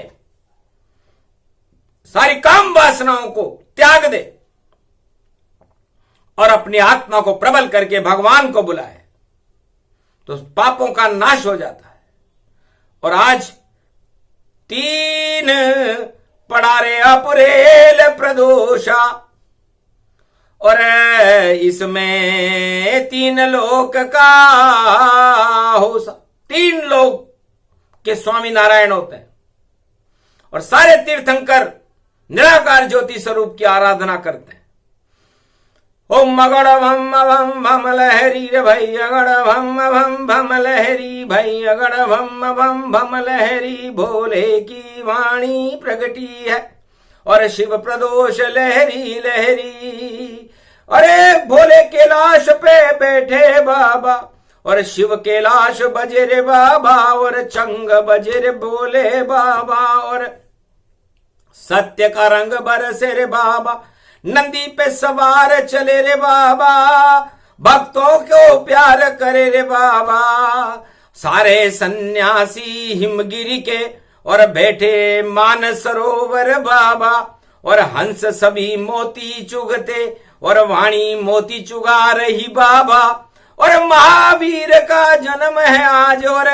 सारी काम वासनाओं को त्याग दे और अपनी आत्मा को प्रबल करके भगवान को बुलाए, तो पापों का नाश हो जाता है। और आज 3 पड़ा रे अपुरेल प्रदोषा। और इसमें 3 लोक का हो, 3 लोक के स्वामी नारायण होते हैं और सारे तीर्थंकर निराकार ज्योति स्वरूप की आराधना करते हैं। ओम मगड़ भम भम भम लहरी रे भई अगड़ भम भम भम लहरी भई अगड़ भम भम भम लहरी। भोले की वाणी प्रगटी है और शिव प्रदोष लहरी लहरी। अरे भोले कैलाश पे बैठे बाबा और शिव कैलाश बजे रे बाबा और चंग बजे रे भोले बाबा। और सत्य का रंग बरसे रे बाबा, नंदी पे सवार चले रे बाबा, भक्तों को प्यार करे रे बाबा। सारे सन्यासी हिमगिरी के और बैठे मानसरोवर बाबा। और हंस सभी मोती चुगते और वाणी मोती चुगा रही बाबा। और महावीर का जन्म है आज और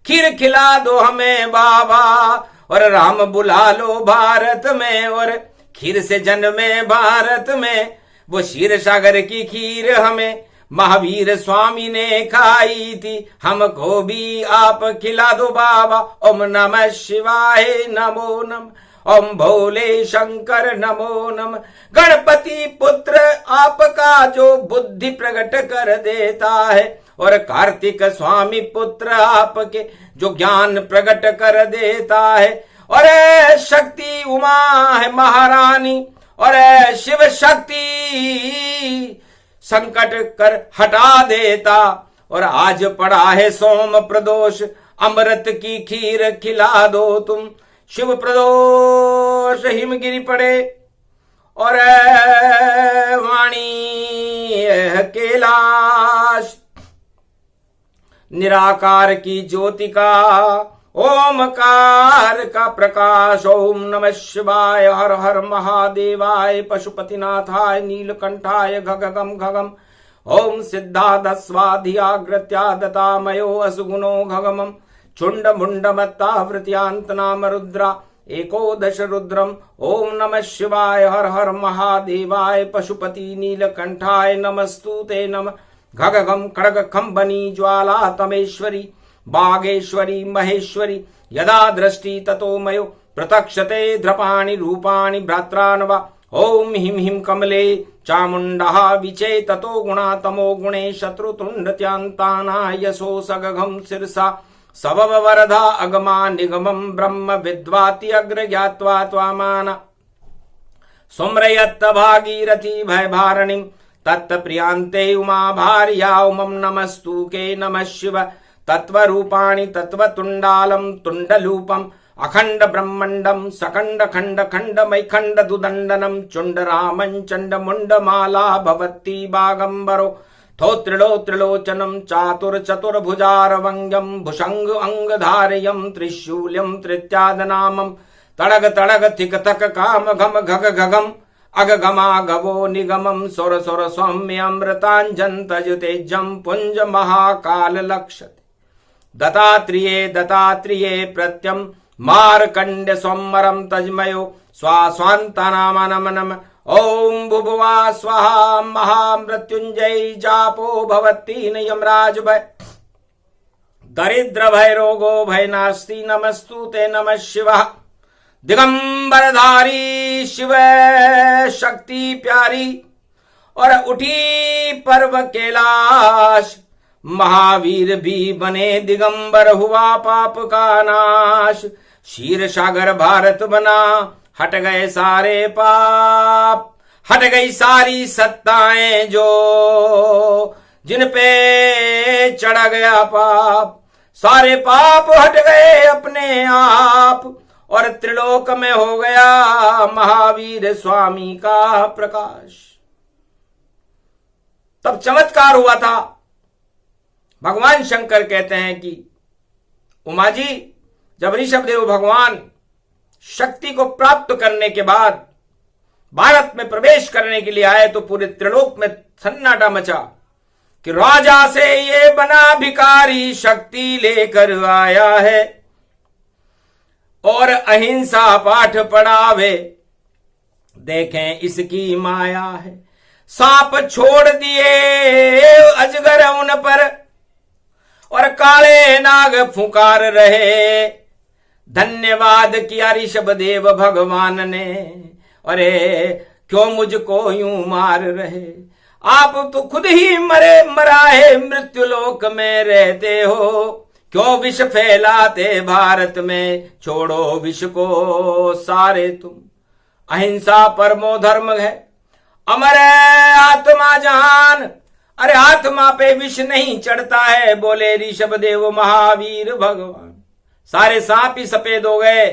खीर खिला दो हमें बाबा। और राम बुला लो भारत में और खीर से जन्मे भारत में। वो क्षीर सागर की खीर हमें महावीर स्वामी ने खाई थी, हमको भी आप खिला दो बाबा। ओम नमः शिवाय नमो नमः, ओम भोले शंकर नमो नमः। गणपति पुत्र आपका जो बुद्धि प्रकट कर देता है और कार्तिक स्वामी पुत्र आपके जो ज्ञान प्रकट कर देता है। और शक्ति उमा है महारानी और शिव शक्ति संकट कर हटा देता। और आज पड़ा है सोम प्रदोष, अमृत की खीर खिला दो तुम। शिव प्रदोष हिमगिरी पड़े और वाणी कैलाश निराकार की ज्योति का ओमकार का प्रकाश। ओम नमः शिवाय, हर हर महादेवाय, पशुपतिनाथाय, नीलकंठाय, घगगम घगम। ओम सिद्धादस्वाधियाग्रत्या दतामयो असुगुणो घगमम। चुंड मुंड मत्ता वृत्यांत नाम रुद्रा एकोदश रुद्रम। ओम नमः शिवाय, हर हर महादेवाय, पशुपति नीलकंठाय नमस्तुते नमः। घगगम खड़ग खंबनी ज्वाला तमेश्वरी बागेश्वरी महेश्वरी। यदा दृष्टि ततो मयो प्रतक्षते द्रपाणि रूपाणि भ्रात्रान्वा। ओम हिम हिम कमले चामुंडा विचे ततो गुणा तमो गुणे शत्रुतुंडत्यांताना यशो सगघम शिरसा। सवव वरदा अगमा निगमं ब्रह्म विद्वाति अग्र ज्ञात्वा त्वामाना। सुम्रयत्त भागीरथी भय भारणिं तत्त प्रियांते उमा भार्या। उमं नमस्तुके नमः शिव तत्वरूपाणि तत्वतुंडालं तुंडलूपम्। अखंड ब्रह्मंडम सकंड खंड खंड मैखंड दुदंडनम। चुंड रामं चंड मुंड माला भवती बागंबरो। थो त्रिलोचनम चातुर चतुर्भुजारवंग्यम। भुषंग अंगधारयम त्रिशूल्यम तृत्यादनामम। तड़ग तड़ग थिक थक काम घम घग घगम। अगगमा गवो निगमम। सुर सुर सौम्यमृतांजन तजुतेजम पुंज महाकाल लक्षते। दत्तात्रेये दत्तात्रेये प्रत्यम मार्कंड सोमरम तजमयो। स्वास्वांतनाम नम। ओम भुभुवा स्वाहा महामृत्युंजय जापो भवती न यमराज भय। दरिद्र भय रोगो भय नास्ति नमस्तुते नमः शिवः। दिगंबरधारी शिव शक्ति प्यारी और उठी पर्व कैलाश। महावीर भी बने दिगंबर हुआ पाप का नाश। क्षीर सागर भारत बना हट गए सारे पाप। हट गई सारी सत्ताएं जो जिन पे चढ़ गया पाप। सारे पाप हट गए अपने आप और त्रिलोक में हो गया महावीर स्वामी का प्रकाश। तब चमत्कार हुआ था। भगवान शंकर कहते हैं कि उमा जी, जब ऋषभदेव भगवान शक्ति को प्राप्त करने के बाद भारत में प्रवेश करने के लिए आए तो पूरे त्रिलोक में सन्नाटा मचा कि राजा से ये बना भिखारी शक्ति लेकर आया है। और अहिंसा पाठ पढ़ावे, देखें इसकी माया है। सांप छोड़ दिए अजगर उन पर, और काले नाग फुकार रहे। धन्यवाद किया ऋषभदेव भगवान ने, अरे क्यों मुझको यूं मार रहे। आप तो खुद ही मरे मराए मृत्यु लोक में रहते हो, क्यों विष फैलाते भारत में, छोड़ो विष को सारे तुम। अहिंसा परमो धर्म है, अमर है आत्मा जहान। अरे आत्मा पे विष नहीं चढ़ता है, बोले ऋषभदेव महावीर भगवान। सारे सांप ही सफेद हो गए।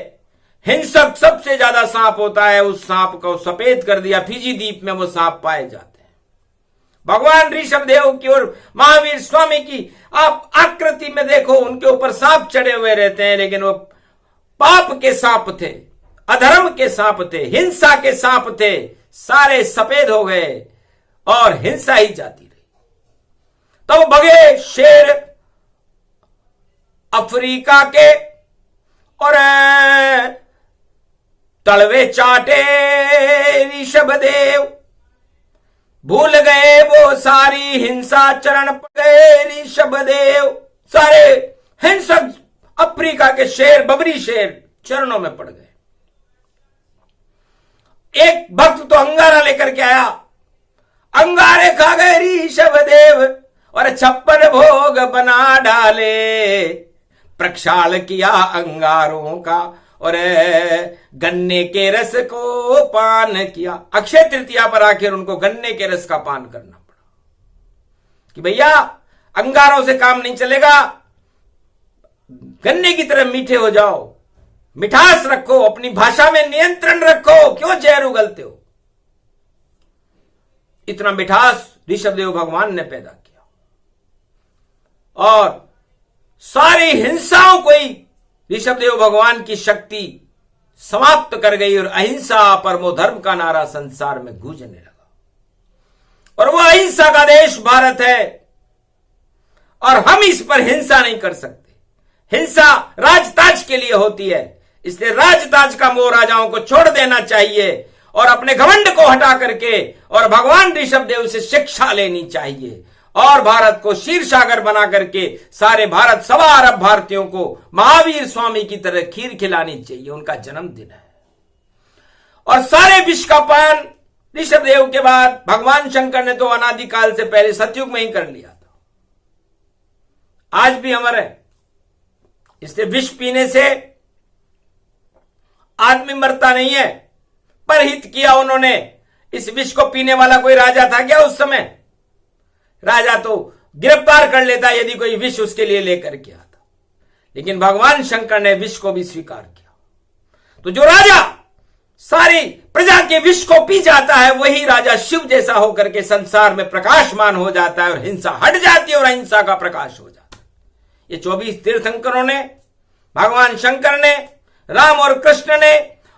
हिंसक सबसे ज्यादा सांप होता है, उस सांप को सफेद कर दिया। फिजी द्वीप में वो सांप पाए जाते हैं। भगवान ऋषभदेव की और महावीर स्वामी की आप आकृति में देखो, उनके ऊपर सांप चढ़े हुए रहते हैं, लेकिन वो पाप के सांप थे, अधर्म के सांप थे, हिंसा के सांप थे। सारे सफेद हो गए और हिंसा ही जाती रही। तब तो भगे शेर अफ्रीका के, और तलवे चाटे ऋषभदेव। भूल गए वो सारी हिंसा, चरण पड़ गए ऋषभदेव। सारे हिंसक अफ्रीका के शेर, बबरी शेर चरणों में पड़ गए। एक भक्त तो अंगारा लेकर के आया, अंगारे खा गए ऋषभदेव, और 56 भोग बना डाले। प्रक्षाल किया अंगारों का, और गन्ने के रस को पान किया। अक्षय तृतीया पर आखिर उनको गन्ने के रस का पान करना पड़ा कि भैया अंगारों से काम नहीं चलेगा, गन्ने की तरह मीठे हो जाओ, मिठास रखो, अपनी भाषा में नियंत्रण रखो, क्यों जहर उगलते हो। इतना मिठास ऋषभदेव भगवान ने पैदा किया और सारी हिंसाओं को ही ऋषभदेव भगवान की शक्ति समाप्त कर गई, और अहिंसा परमो धर्म का नारा संसार में गूंजने लगा। और वो अहिंसा का देश भारत है, और हम इस पर हिंसा नहीं कर सकते। हिंसा राजताज के लिए होती है, इसलिए राजताज का मोह राजाओं को छोड़ देना चाहिए और अपने घमंड को हटा करके और भगवान ऋषभदेव से शिक्षा लेनी चाहिए, और भारत को क्षीर सागर बना करके सारे भारत 1.25 अरब भारतीयों को महावीर स्वामी की तरह खीर खिलानी चाहिए। उनका जन्मदिन है। और सारे विश्व का पान ऋषभदेव के बाद भगवान शंकर ने तो अनादिकाल से पहले सतयुग में ही कर लिया था। आज भी अमर है। इसलिए विष पीने से आदमी मरता नहीं है, पर हित किया उन्होंने। इस विष को पीने वाला कोई राजा था क्या उस समय? राजा तो गिरफ्तार कर लेता यदि कोई विष उसके लिए लेकर के आता, लेकिन भगवान शंकर ने विष को भी स्वीकार किया। तो जो राजा सारी प्रजा के विष को पी जाता है, वही राजा शिव जैसा होकर के संसार में प्रकाशमान हो जाता है, और हिंसा हट जाती है और अहिंसा का प्रकाश हो जाता है। ये 24 तीर्थंकरों ने, भगवान शंकर ने, राम और कृष्ण ने,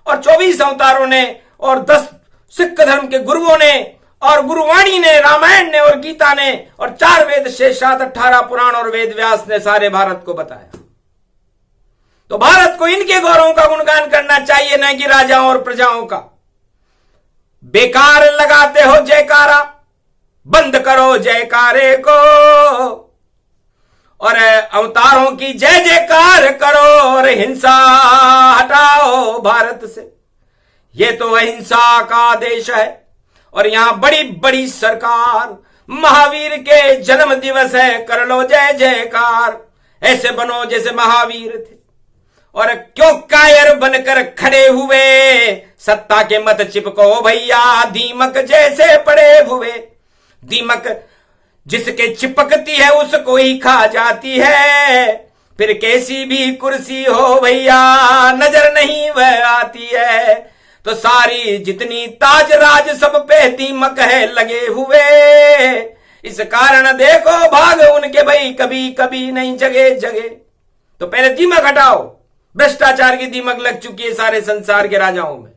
और 24 अवतारों ने, और 10 सिख धर्म के गुरुओं ने, और गुरुवाणी ने, रामायण ने और गीता ने, और 4 वेद शेष 7 18 पुराण और वेद व्यास ने सारे भारत को बताया। तो भारत को इनके गौरवों का गुणगान करना चाहिए, न कि राजाओं और प्रजाओं का। बेकार लगाते हो जयकारा, बंद करो जयकारे को, और अवतारों की जय जयकार करो, और हिंसा हटाओ भारत से। ये तो अहिंसा का देश है, और यहां बड़ी बड़ी सरकार। महावीर के जन्म दिवस है, कर लो जय जयकार, ऐसे बनो जैसे महावीर थे। और क्यों कायर बनकर खड़े हुए, सत्ता के मत चिपको भैया, दीमक जैसे पड़े हुए। दीमक जिसके चिपकती है उसको ही खा जाती है, फिर कैसी भी कुर्सी हो भैया नजर नहीं वह आती है। तो सारी जितनी ताज राज सब पे दीमक है लगे हुए, इस कारण देखो भाग उनके भाई कभी कभी नहीं जगे जगे। तो पहले दीमक हटाओ, भ्रष्टाचार की दीमक लग चुकी है सारे संसार के राजाओं में,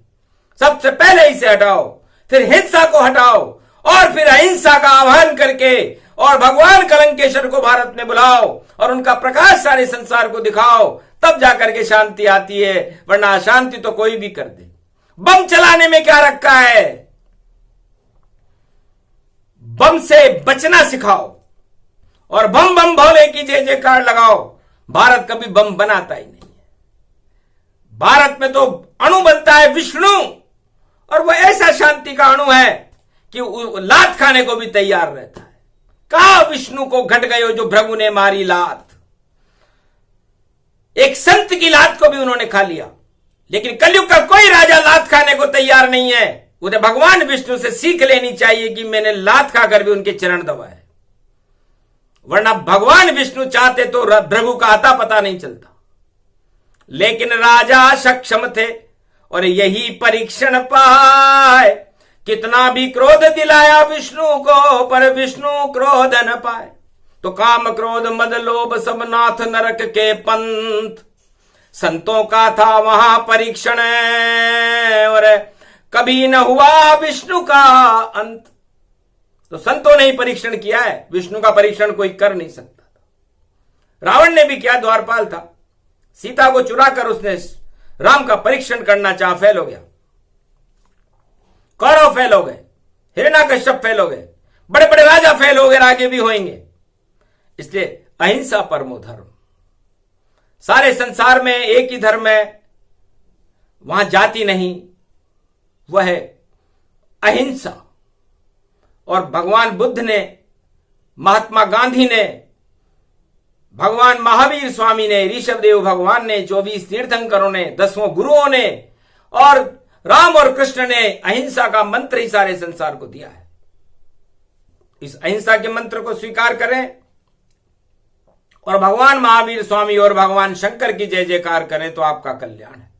सबसे पहले इसे हटाओ, फिर हिंसा को हटाओ, और फिर अहिंसा का आह्वान करके और भगवान कलंकेश्वर को भारत में बुलाओ और उनका प्रकाश सारे संसार को दिखाओ, तब जाकर के शांति आती है, वरना अशांति तो कोई भी कर दे। बम चलाने में क्या रखा है? बम से बचना सिखाओ और बम बम भोले की जय जयकार लगाओ। भारत कभी बम बनाता ही नहीं है। भारत में तो अणु बनता है विष्णु, और वह ऐसा शांति का अणु है कि लात खाने को भी तैयार रहता है। कहा विष्णु को घट गए जो भृगु ने मारी लात। एक संत की लात को भी उन्होंने खा लिया, लेकिन कलयुग का कोई राजा लात खाने को तैयार नहीं है। उन्हें भगवान विष्णु से सीख लेनी चाहिए कि मैंने लात खाकर भी उनके चरण दबाए, वरना भगवान विष्णु चाहते तो भृगु का अता पता नहीं चलता। लेकिन राजा सक्षम थे और यही परीक्षण पाए। कितना भी क्रोध दिलाया विष्णु को, पर विष्णु क्रोध न पाए। तो काम क्रोध मद लोभ सब नाथ नरक के पंथ। संतों का था वहां परीक्षण और कभी न हुआ विष्णु का अंत। तो संतों ने ही परीक्षण किया है, विष्णु का परीक्षण कोई कर नहीं सकता था। रावण ने भी किया, द्वारपाल था, सीता को चुराकर उसने राम का परीक्षण करना चाहा, फेल हो गया। कौरव फेल हो गए, हिरण्याकश्यप फेल हो गए, बड़े बड़े राजा फेल हो गए, आगे भी होंगे। इसलिए अहिंसा परमो धर्म। सारे संसार में एक ही धर्म है, वहां जाति नहीं, वह है अहिंसा। और भगवान बुद्ध ने, महात्मा गांधी ने, भगवान महावीर स्वामी ने, ऋषभदेव भगवान ने, 24 तीर्थंकरों ने, 10 गुरुओं ने और राम और कृष्ण ने अहिंसा का मंत्र ही सारे संसार को दिया है। इस अहिंसा के मंत्र को स्वीकार करें और भगवान महावीर स्वामी और भगवान शंकर की जय जयकार करें तो आपका कल्याण है।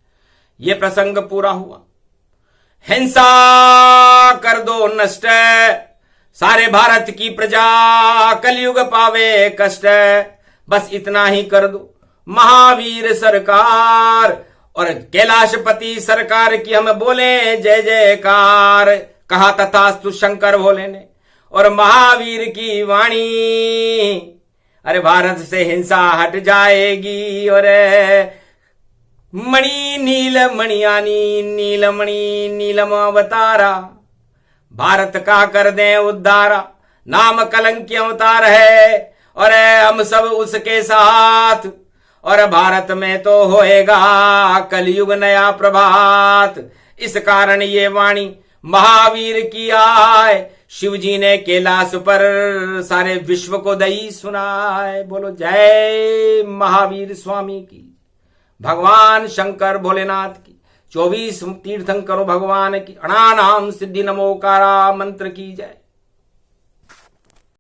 यह प्रसंग पूरा हुआ। हिंसा कर दो नष्ट, सारे भारत की प्रजा कलयुग पावे कष्ट। बस इतना ही कर दो महावीर सरकार, और कैलाशपति सरकार की हम बोले जय जयकार। कहा तथास्तु शंकर भोले ने और महावीर की वाणी। अरे भारत से हिंसा हट जाएगी और मणि नील मणियानी नीलमणि नीलम अवतारा, भारत का कर दें उद्धारा। नाम कलंकी अवतार है और हम सब उसके साथ, और भारत में तो होएगा कलयुग नया प्रभात। इस कारण ये वाणी महावीर की आए, शिव जी ने कैलाश पर सारे विश्व को दई सुनाए। बोलो जय महावीर स्वामी की, भगवान शंकर भोलेनाथ की, 24 तीर्थंकरों भगवान की, अणानाम सिद्धि नमोकारा मंत्र की जय।